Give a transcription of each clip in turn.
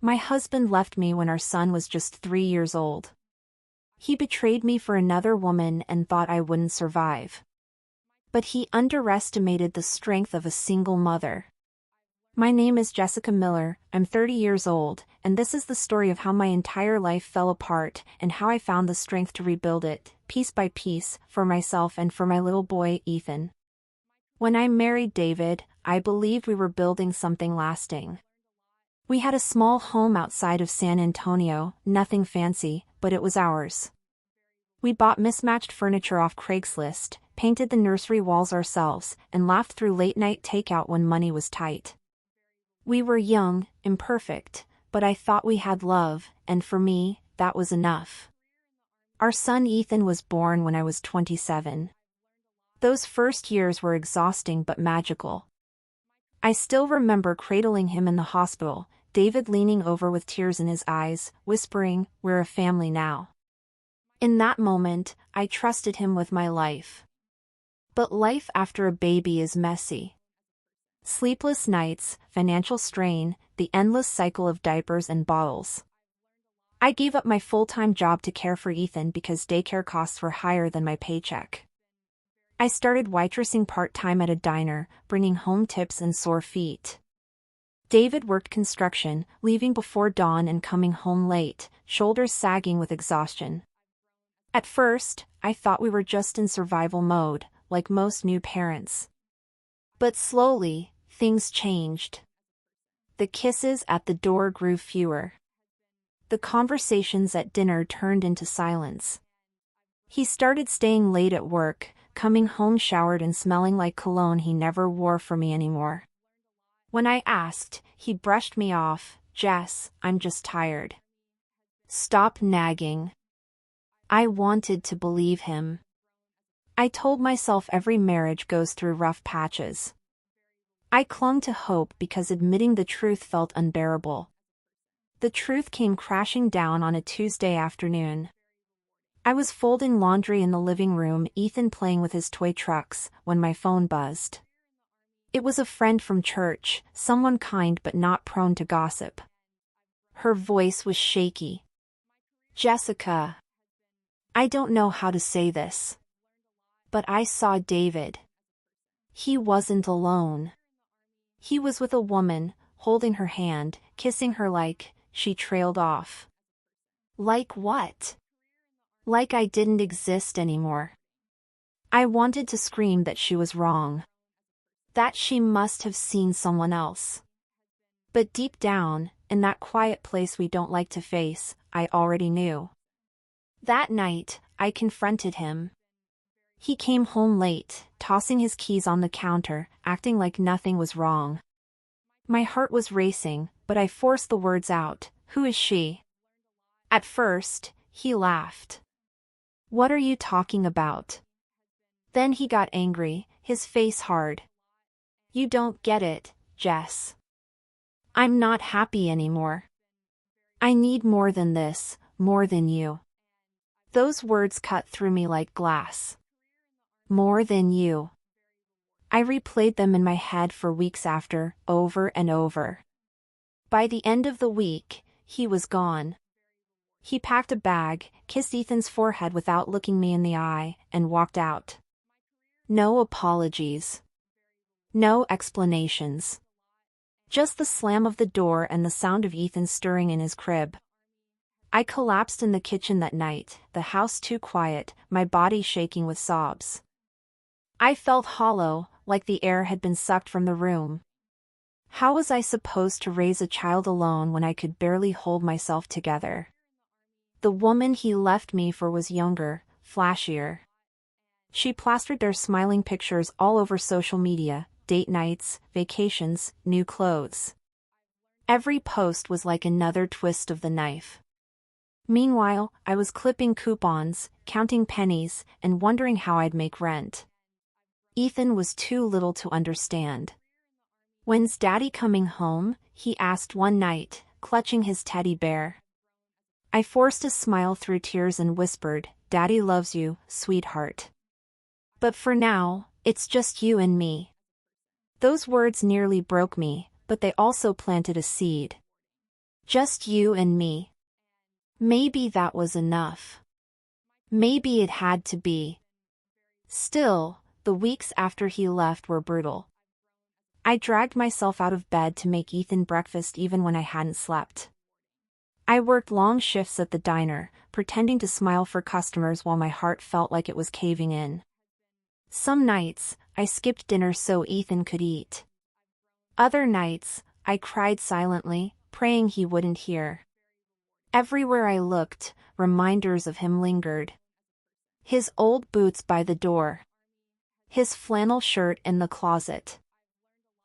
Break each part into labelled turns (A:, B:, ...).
A: My husband left me when our son was just 3 years old. He betrayed me for another woman and thought I wouldn't survive. But he underestimated the strength of a single mother. My name is Jessica Miller, I'm 30 years old, and this is the story of how my entire life fell apart and how I found the strength to rebuild it, piece by piece, for myself and for my little boy, Ethan. When I married David, I believed we were building something lasting. We had a small home outside of San Antonio, nothing fancy, but it was ours. We bought mismatched furniture off Craigslist, painted the nursery walls ourselves, and laughed through late-night takeout when money was tight. We were young, imperfect, but I thought we had love, and for me, that was enough. Our son Ethan was born when I was 27. Those first years were exhausting but magical. I still remember cradling him in the hospital, David leaning over with tears in his eyes, whispering, "We're a family now." In that moment, I trusted him with my life. But life after a baby is messy. Sleepless nights, financial strain, the endless cycle of diapers and bottles. I gave up my full-time job to care for Ethan because daycare costs were higher than my paycheck. I started waitressing part-time at a diner, bringing home tips and sore feet. David worked construction, leaving before dawn and coming home late, shoulders sagging with exhaustion. At first, I thought we were just in survival mode, like most new parents. But slowly, things changed. The kisses at the door grew fewer. The conversations at dinner turned into silence. He started staying late at work, coming home showered and smelling like cologne he never wore for me anymore. When I asked, he brushed me off, "Jess, I'm just tired." Stop nagging. I wanted to believe him. I told myself every marriage goes through rough patches. I clung to hope because admitting the truth felt unbearable. The truth came crashing down on a Tuesday afternoon. I was folding laundry in the living room, Ethan playing with his toy trucks, when my phone buzzed. It was a friend from church, someone kind but not prone to gossip. Her voice was shaky. "Jessica. I don't know how to say this. But I saw David. He wasn't alone. He was with a woman, holding her hand, kissing her like." She trailed off. "Like what?" "Like I didn't exist anymore." I wanted to scream that she was wrong. That she must have seen someone else. But deep down, in that quiet place we don't like to face, I already knew. That night, I confronted him. He came home late, tossing his keys on the counter, acting like nothing was wrong. My heart was racing, but I forced the words out, "Who is she?" At first, he laughed. "What are you talking about?" Then he got angry, his face hard. "You don't get it, Jess. I'm not happy anymore. I need more than this, more than you." Those words cut through me like glass. More than you. I replayed them in my head for weeks after, over and over. By the end of the week, he was gone. He packed a bag, kissed Ethan's forehead without looking me in the eye, and walked out. No apologies. No explanations. Just the slam of the door and the sound of Ethan stirring in his crib. I collapsed in the kitchen that night, the house too quiet, my body shaking with sobs. I felt hollow, like the air had been sucked from the room. How was I supposed to raise a child alone when I could barely hold myself together? The woman he left me for was younger, flashier. She plastered their smiling pictures all over social media, date nights, vacations, new clothes. Every post was like another twist of the knife. Meanwhile, I was clipping coupons, counting pennies, and wondering how I'd make rent. Ethan was too little to understand. "When's Daddy coming home?" he asked one night, clutching his teddy bear. I forced a smile through tears and whispered, "Daddy loves you, sweetheart. But for now, it's just you and me." Those words nearly broke me, but they also planted a seed. Just you and me. Maybe that was enough. Maybe it had to be. Still, the weeks after he left were brutal. I dragged myself out of bed to make Ethan breakfast even when I hadn't slept. I worked long shifts at the diner, pretending to smile for customers while my heart felt like it was caving in. Some nights, I skipped dinner so Ethan could eat. Other nights, I cried silently, praying he wouldn't hear. Everywhere I looked, reminders of him lingered. His old boots by the door. His flannel shirt in the closet.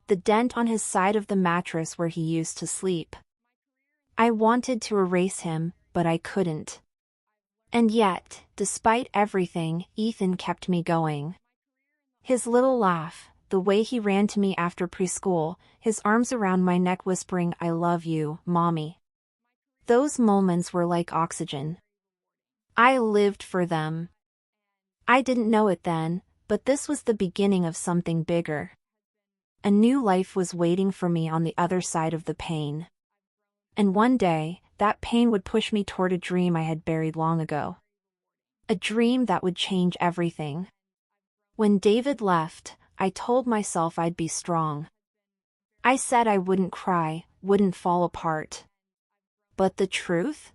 A: The dent on his side of the mattress where he used to sleep. I wanted to erase him, but I couldn't. And yet, despite everything, Ethan kept me going. His little laugh, the way he ran to me after preschool, his arms around my neck whispering, "I love you, Mommy." Those moments were like oxygen. I lived for them. I didn't know it then, but this was the beginning of something bigger. A new life was waiting for me on the other side of the pain. And one day, that pain would push me toward a dream I had buried long ago. A dream that would change everything. When David left, I told myself I'd be strong. I said I wouldn't cry, wouldn't fall apart. But the truth?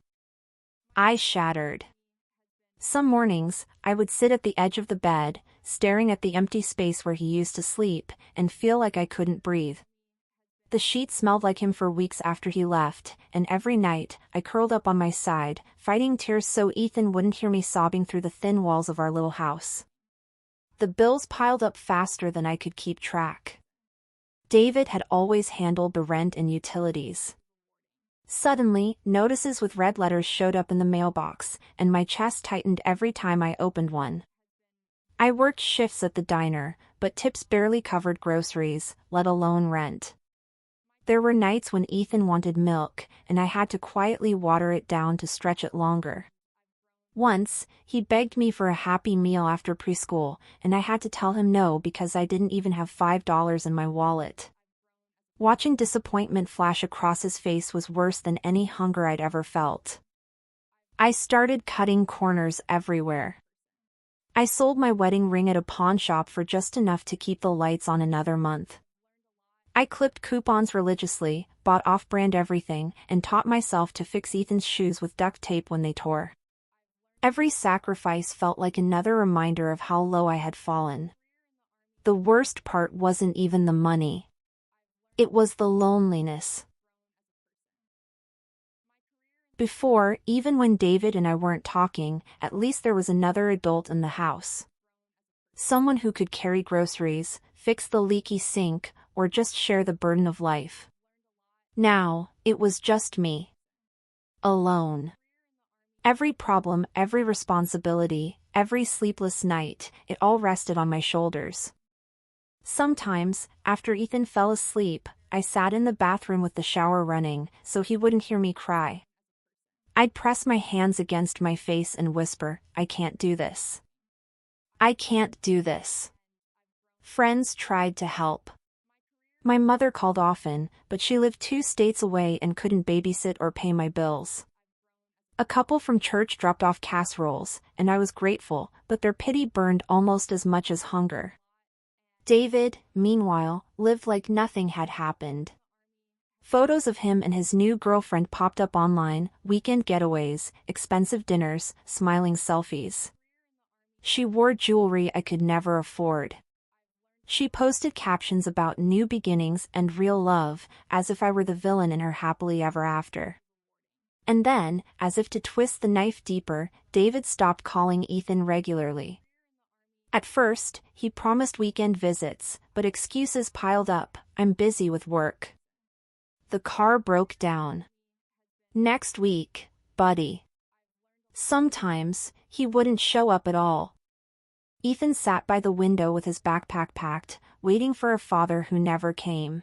A: I shattered. Some mornings, I would sit at the edge of the bed, staring at the empty space where he used to sleep, and feel like I couldn't breathe. The sheet smelled like him for weeks after he left, and every night, I curled up on my side, fighting tears so Ethan wouldn't hear me sobbing through the thin walls of our little house. The bills piled up faster than I could keep track. David had always handled the rent and utilities. Suddenly, notices with red letters showed up in the mailbox, and my chest tightened every time I opened one. I worked shifts at the diner, but tips barely covered groceries, let alone rent. There were nights when Ethan wanted milk, and I had to quietly water it down to stretch it longer. Once, he begged me for a Happy Meal after preschool, and I had to tell him no because I didn't even have $5 in my wallet. Watching disappointment flash across his face was worse than any hunger I'd ever felt. I started cutting corners everywhere. I sold my wedding ring at a pawn shop for just enough to keep the lights on another month. I clipped coupons religiously, bought off-brand everything, and taught myself to fix Ethan's shoes with duct tape when they tore. Every sacrifice felt like another reminder of how low I had fallen. The worst part wasn't even the money. It was the loneliness. Before, even when David and I weren't talking, at least there was another adult in the house. Someone who could carry groceries, fix the leaky sink, or just share the burden of life. Now, it was just me. Alone. Every problem, every responsibility, every sleepless night, it all rested on my shoulders. Sometimes, after Ethan fell asleep, I sat in the bathroom with the shower running, so he wouldn't hear me cry. I'd press my hands against my face and whisper, "I can't do this. I can't do this." Friends tried to help. My mother called often, but she lived 2 states away and couldn't babysit or pay my bills. A couple from church dropped off casseroles, and I was grateful, but their pity burned almost as much as hunger. David, meanwhile, lived like nothing had happened. Photos of him and his new girlfriend popped up online, weekend getaways, expensive dinners, smiling selfies. She wore jewelry I could never afford. She posted captions about new beginnings and real love, as if I were the villain in her happily ever after. And then, as if to twist the knife deeper, David stopped calling Ethan regularly. At first, he promised weekend visits, but excuses piled up. "I'm busy with work." The car broke down. "Next week, buddy." Sometimes, he wouldn't show up at all. Ethan sat by the window with his backpack packed, waiting for a father who never came.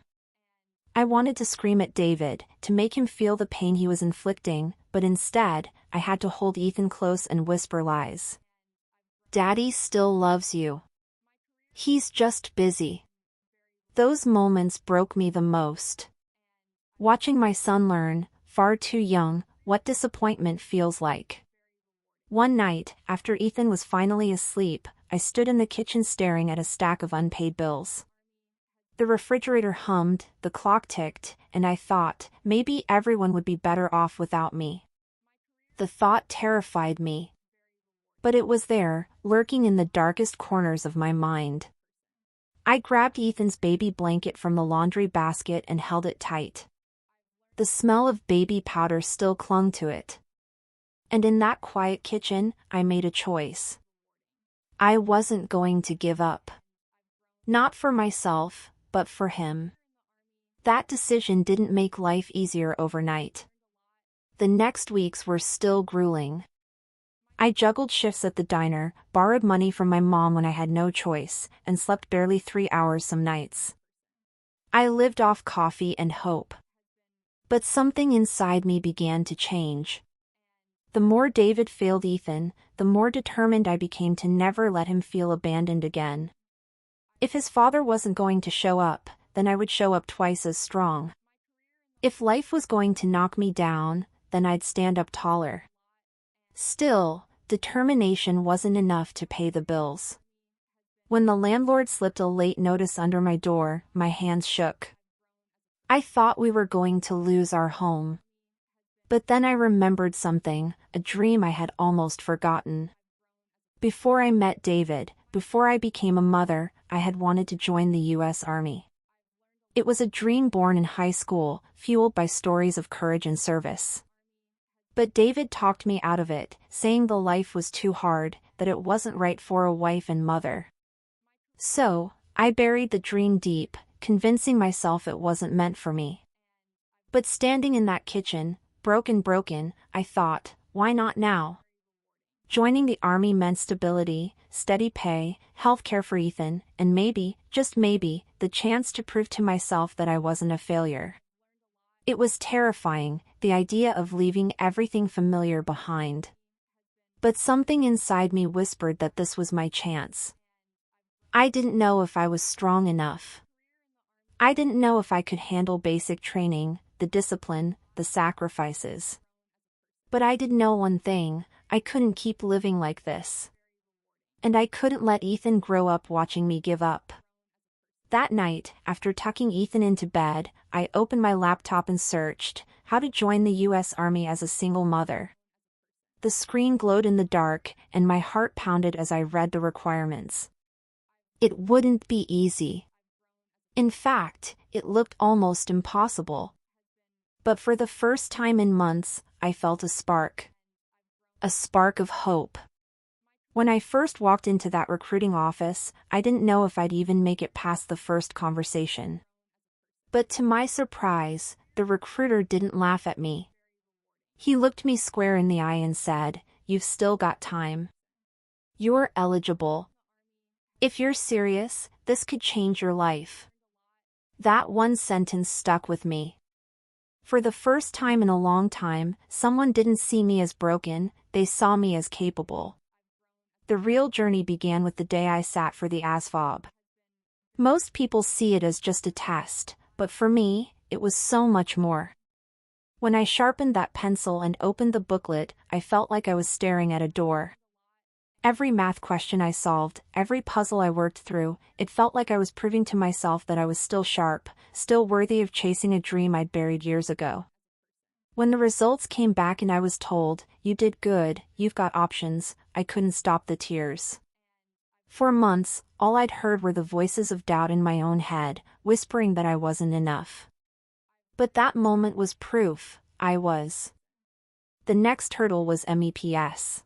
A: I wanted to scream at David, to make him feel the pain he was inflicting, but instead, I had to hold Ethan close and whisper lies. "Daddy still loves you. He's just busy." Those moments broke me the most. Watching my son learn, far too young, what disappointment feels like. One night, after Ethan was finally asleep, I stood in the kitchen staring at a stack of unpaid bills. The refrigerator hummed, the clock ticked, and I thought, maybe everyone would be better off without me. The thought terrified me. But it was there, lurking in the darkest corners of my mind. I grabbed Ethan's baby blanket from the laundry basket and held it tight. The smell of baby powder still clung to it. And in that quiet kitchen, I made a choice. I wasn't going to give up. Not for myself, but for him. That decision didn't make life easier overnight. The next weeks were still grueling. I juggled shifts at the diner, borrowed money from my mom when I had no choice, and slept barely 3 hours some nights. I lived off coffee and hope. But something inside me began to change. The more David failed Ethan, the more determined I became to never let him feel abandoned again. If his father wasn't going to show up, then I would show up twice as strong. If life was going to knock me down, then I'd stand up taller. Still, determination wasn't enough to pay the bills. When the landlord slipped a late notice under my door, my hands shook. I thought we were going to lose our home. But then I remembered something, a dream I had almost forgotten. Before I met David, before I became a mother, I had wanted to join the U.S. Army. It was a dream born in high school, fueled by stories of courage and service. But David talked me out of it, saying the life was too hard, that it wasn't right for a wife and mother. So, I buried the dream deep, convincing myself it wasn't meant for me. But standing in that kitchen, broken, I thought, why not now? Joining the Army meant stability, steady pay, healthcare for Ethan, and maybe, just maybe, the chance to prove to myself that I wasn't a failure. It was terrifying, the idea of leaving everything familiar behind. But something inside me whispered that this was my chance. I didn't know if I was strong enough. I didn't know if I could handle basic training, the discipline, the sacrifices. But I did know one thing, I couldn't keep living like this. And I couldn't let Ethan grow up watching me give up. That night, after tucking Ethan into bed, I opened my laptop and searched, how to join the U.S. Army as a single mother. The screen glowed in the dark, and my heart pounded as I read the requirements. It wouldn't be easy. In fact, it looked almost impossible. But for the first time in months, I felt a spark. A spark of hope. When I first walked into that recruiting office, I didn't know if I'd even make it past the first conversation. But to my surprise, the recruiter didn't laugh at me. He looked me square in the eye and said, "You've still got time. You're eligible. If you're serious, this could change your life." That one sentence stuck with me. For the first time in a long time, someone didn't see me as broken, they saw me as capable. The real journey began with the day I sat for the ASVAB. Most people see it as just a test, but for me, it was so much more. When I sharpened that pencil and opened the booklet, I felt like I was staring at a door. Every math question I solved, every puzzle I worked through, it felt like I was proving to myself that I was still sharp, still worthy of chasing a dream I'd buried years ago. When the results came back and I was told, "You did good, you've got options," I couldn't stop the tears. For months, all I'd heard were the voices of doubt in my own head, whispering that I wasn't enough. But that moment was proof, I was. The next hurdle was MEPS.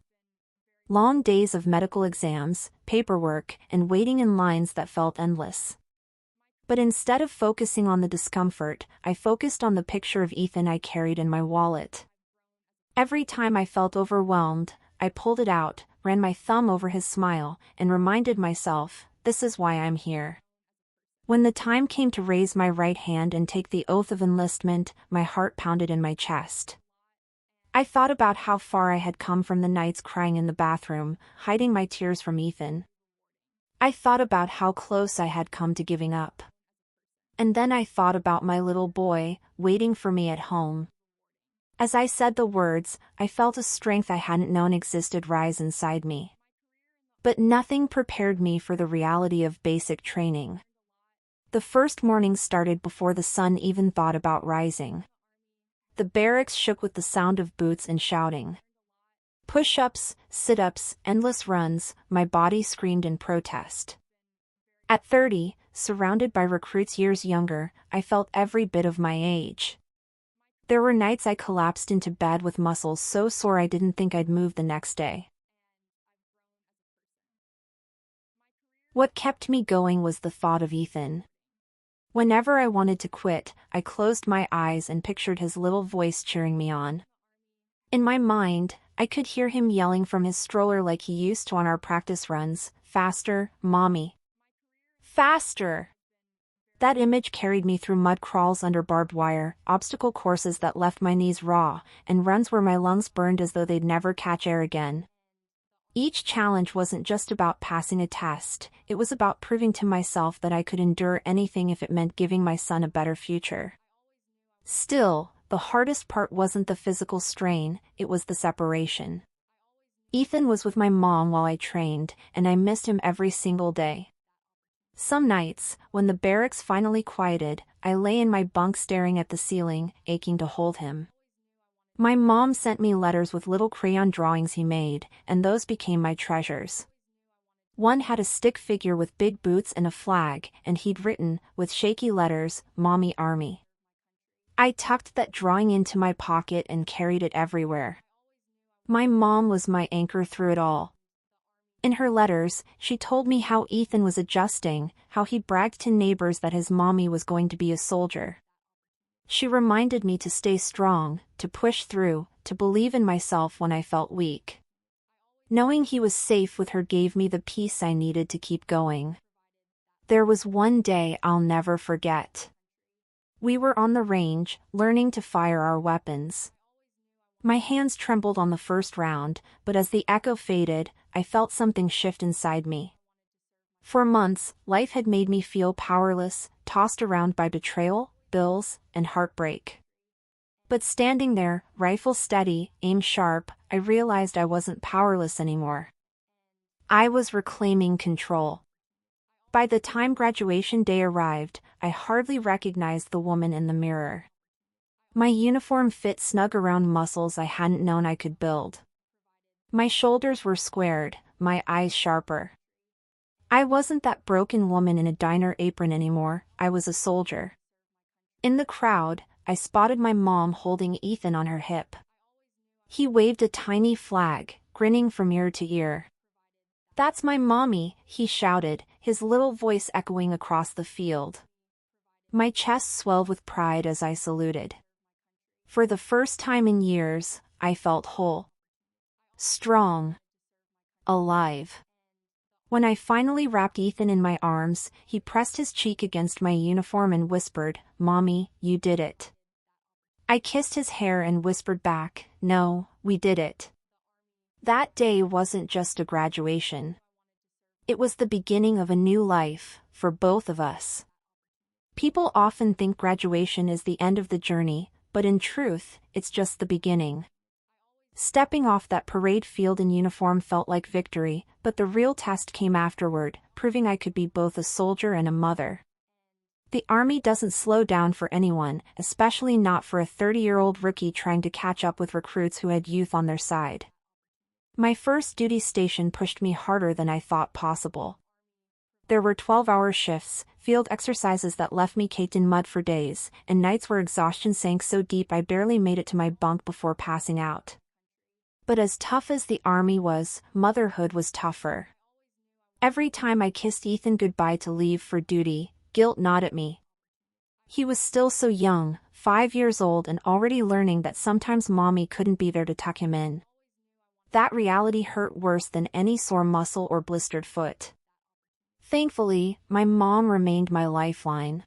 A: Long days of medical exams, paperwork, and waiting in lines that felt endless. But instead of focusing on the discomfort, I focused on the picture of Ethan I carried in my wallet. Every time I felt overwhelmed, I pulled it out, ran my thumb over his smile, and reminded myself, this is why I'm here. When the time came to raise my right hand and take the oath of enlistment, my heart pounded in my chest. I thought about how far I had come from the nights crying in the bathroom, hiding my tears from Ethan. I thought about how close I had come to giving up. And then I thought about my little boy, waiting for me at home. As I said the words, I felt a strength I hadn't known existed rise inside me. But nothing prepared me for the reality of basic training. The first morning started before the sun even thought about rising. The barracks shook with the sound of boots and shouting. Push-ups, sit-ups, endless runs, my body screamed in protest. At 30, surrounded by recruits years younger, I felt every bit of my age. There were nights I collapsed into bed with muscles so sore I didn't think I'd move the next day. What kept me going was the thought of Ethan. Whenever I wanted to quit, I closed my eyes and pictured his little voice cheering me on. In my mind, I could hear him yelling from his stroller like he used to on our practice runs, "Faster, Mommy. Faster!" That image carried me through mud crawls under barbed wire, obstacle courses that left my knees raw, and runs where my lungs burned as though they'd never catch air again. Each challenge wasn't just about passing a test, it was about proving to myself that I could endure anything if it meant giving my son a better future. Still, the hardest part wasn't the physical strain, it was the separation. Ethan was with my mom while I trained, and I missed him every single day. Some nights, when the barracks finally quieted, I lay in my bunk staring at the ceiling, aching to hold him. My mom sent me letters with little crayon drawings he made, and those became my treasures. One had a stick figure with big boots and a flag, and he'd written, with shaky letters, "Mommy Army." I tucked that drawing into my pocket and carried it everywhere. My mom was my anchor through it all. In her letters, she told me how Ethan was adjusting, how he bragged to neighbors that his mommy was going to be a soldier. She reminded me to stay strong, to push through, to believe in myself when I felt weak. Knowing he was safe with her gave me the peace I needed to keep going. There was one day I'll never forget. We were on the range, learning to fire our weapons. My hands trembled on the first round, but as the echo faded, I felt something shift inside me. For months, life had made me feel powerless, tossed around by betrayal, bills, and heartbreak. But standing there, rifle steady, aim sharp, I realized I wasn't powerless anymore. I was reclaiming control. By the time graduation day arrived, I hardly recognized the woman in the mirror. My uniform fit snug around muscles I hadn't known I could build. My shoulders were squared, my eyes sharper. I wasn't that broken woman in a diner apron anymore, I was a soldier. In the crowd, I spotted my mom holding Ethan on her hip. He waved a tiny flag, grinning from ear to ear. "That's my mommy," he shouted, his little voice echoing across the field. My chest swelled with pride as I saluted. For the first time in years, I felt whole. Strong. Alive. When I finally wrapped Ethan in my arms, he pressed his cheek against my uniform and whispered, "Mommy, you did it." I kissed his hair and whispered back, "No, we did it." That day wasn't just a graduation. It was the beginning of a new life, for both of us. People often think graduation is the end of the journey, but in truth, it's just the beginning. Stepping off that parade field in uniform felt like victory, but the real test came afterward, proving I could be both a soldier and a mother. The Army doesn't slow down for anyone, especially not for a 30-year-old rookie trying to catch up with recruits who had youth on their side. My first duty station pushed me harder than I thought possible. There were 12-hour shifts, field exercises that left me caked in mud for days, and nights where exhaustion sank so deep I barely made it to my bunk before passing out. But as tough as the Army was, motherhood was tougher. Every time I kissed Ethan goodbye to leave for duty, guilt gnawed at me. He was still so young, 5 years old, and already learning that sometimes mommy couldn't be there to tuck him in. That reality hurt worse than any sore muscle or blistered foot. Thankfully, my mom remained my lifeline.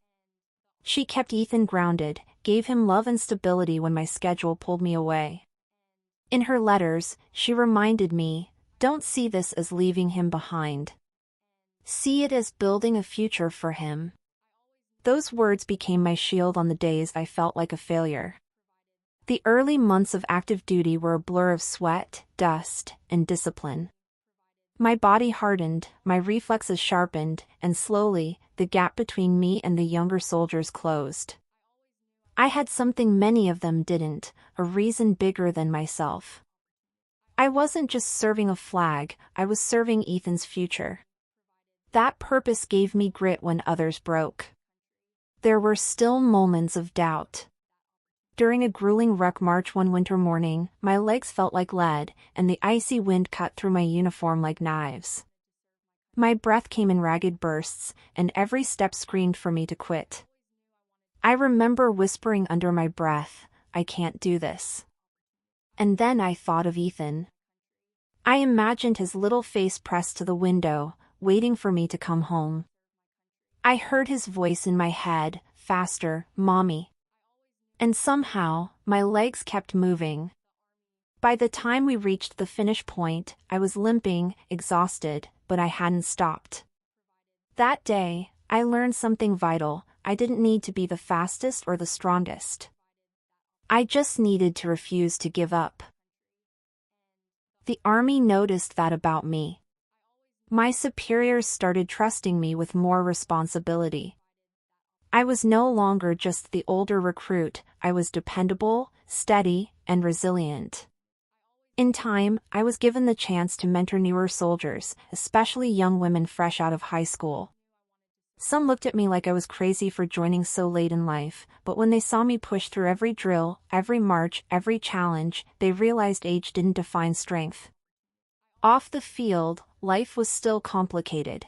A: She kept Ethan grounded, gave him love and stability when my schedule pulled me away. In her letters, she reminded me, "Don't see this as leaving him behind. See it as building a future for him." Those words became my shield on the days I felt like a failure. The early months of active duty were a blur of sweat, dust, and discipline. My body hardened, my reflexes sharpened, and slowly, the gap between me and the younger soldiers closed. I had something many of them didn't, a reason bigger than myself. I wasn't just serving a flag, I was serving Ethan's future. That purpose gave me grit when others broke. There were still moments of doubt. During a grueling ruck march one winter morning, my legs felt like lead, and the icy wind cut through my uniform like knives. My breath came in ragged bursts, and every step screamed for me to quit. I remember whispering under my breath, "I can't do this." And then I thought of Ethan. I imagined his little face pressed to the window, waiting for me to come home. I heard his voice in my head, faster, "Mommy." And somehow, my legs kept moving. By the time we reached the finish point, I was limping, exhausted, but I hadn't stopped. That day, I learned something vital. I didn't need to be the fastest or the strongest. I just needed to refuse to give up. The Army noticed that about me. My superiors started trusting me with more responsibility. I was no longer just the older recruit, I was dependable, steady, and resilient. In time, I was given the chance to mentor newer soldiers, especially young women fresh out of high school. Some looked at me like I was crazy for joining so late in life, but when they saw me push through every drill, every march, every challenge, they realized age didn't define strength. Off the field, life was still complicated.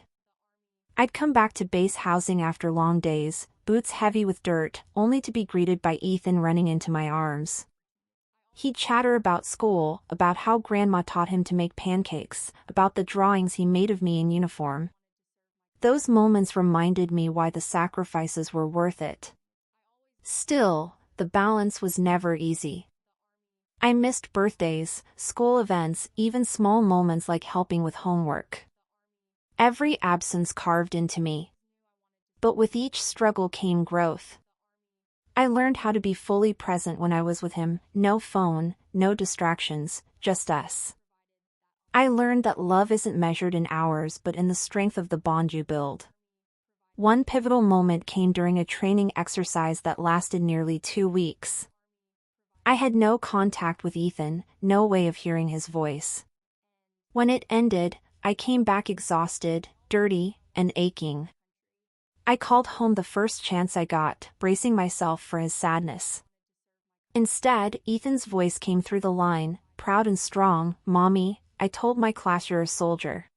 A: I'd come back to base housing after long days, boots heavy with dirt, only to be greeted by Ethan running into my arms. He'd chatter about school, about how Grandma taught him to make pancakes, about the drawings he made of me in uniform. Those moments reminded me why the sacrifices were worth it. Still, the balance was never easy. I missed birthdays, school events, even small moments like helping with homework. Every absence carved into me. But with each struggle came growth. I learned how to be fully present when I was with him, no phone, no distractions, just us. I learned that love isn't measured in hours but in the strength of the bond you build. One pivotal moment came during a training exercise that lasted nearly 2 weeks. I had no contact with Ethan, no way of hearing his voice. When it ended, I came back exhausted, dirty, and aching. I called home the first chance I got, bracing myself for his sadness. Instead, Ethan's voice came through the line, proud and strong, "Mommy, I told my class you're a soldier.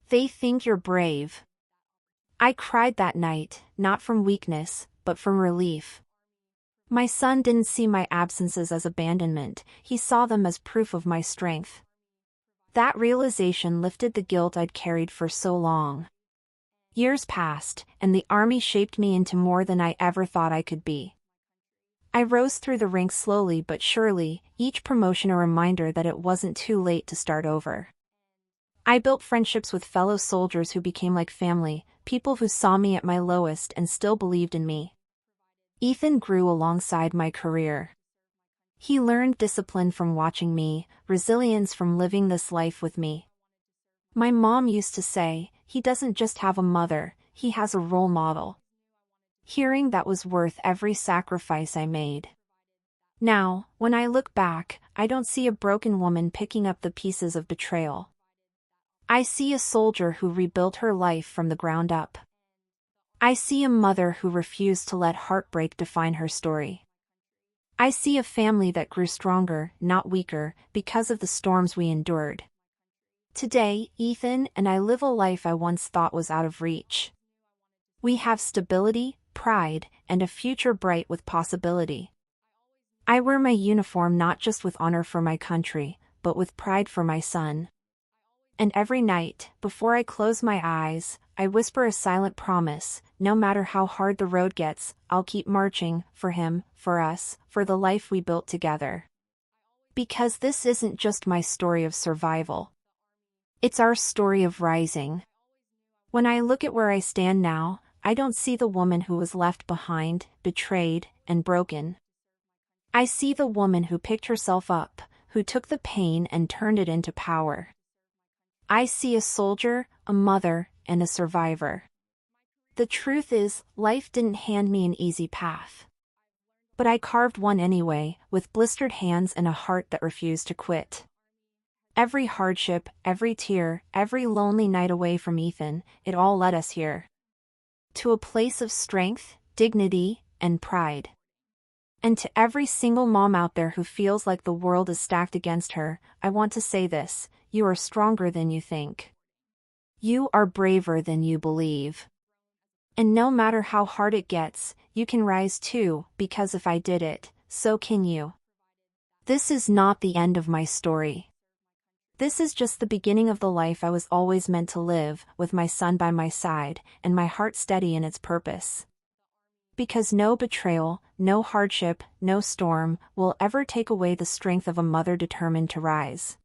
A: They think you're brave." I cried that night, not from weakness, but from relief. My son didn't see my absences as abandonment, he saw them as proof of my strength. That realization lifted the guilt I'd carried for so long. Years passed, and the Army shaped me into more than I ever thought I could be. I rose through the ranks slowly but surely, each promotion a reminder that it wasn't too late to start over. I built friendships with fellow soldiers who became like family, people who saw me at my lowest and still believed in me. Ethan grew alongside my career. He learned discipline from watching me, resilience from living this life with me. My mom used to say, "He doesn't just have a mother, he has a role model." Hearing that was worth every sacrifice I made. Now, when I look back, I don't see a broken woman picking up the pieces of betrayal. I see a soldier who rebuilt her life from the ground up. I see a mother who refused to let heartbreak define her story. I see a family that grew stronger, not weaker, because of the storms we endured. Today, Ethan and I live a life I once thought was out of reach. We have stability, pride, and a future bright with possibility. I wear my uniform not just with honor for my country, but with pride for my son. And every night, before I close my eyes, I whisper a silent promise, no matter how hard the road gets, I'll keep marching, for him, for us, for the life we built together. Because this isn't just my story of survival. It's our story of rising. When I look at where I stand now, I don't see the woman who was left behind, betrayed, and broken. I see the woman who picked herself up, who took the pain and turned it into power. I see a soldier, a mother, and a survivor. The truth is, life didn't hand me an easy path. But I carved one anyway, with blistered hands and a heart that refused to quit. Every hardship, every tear, every lonely night away from Ethan, it all led us here. To a place of strength, dignity, and pride. And to every single mom out there who feels like the world is stacked against her, I want to say this: you are stronger than you think. You are braver than you believe. And no matter how hard it gets, you can rise too, because if I did it, so can you. This is not the end of my story. This is just the beginning of the life I was always meant to live, with my son by my side, and my heart steady in its purpose. Because no betrayal, no hardship, no storm, will ever take away the strength of a mother determined to rise.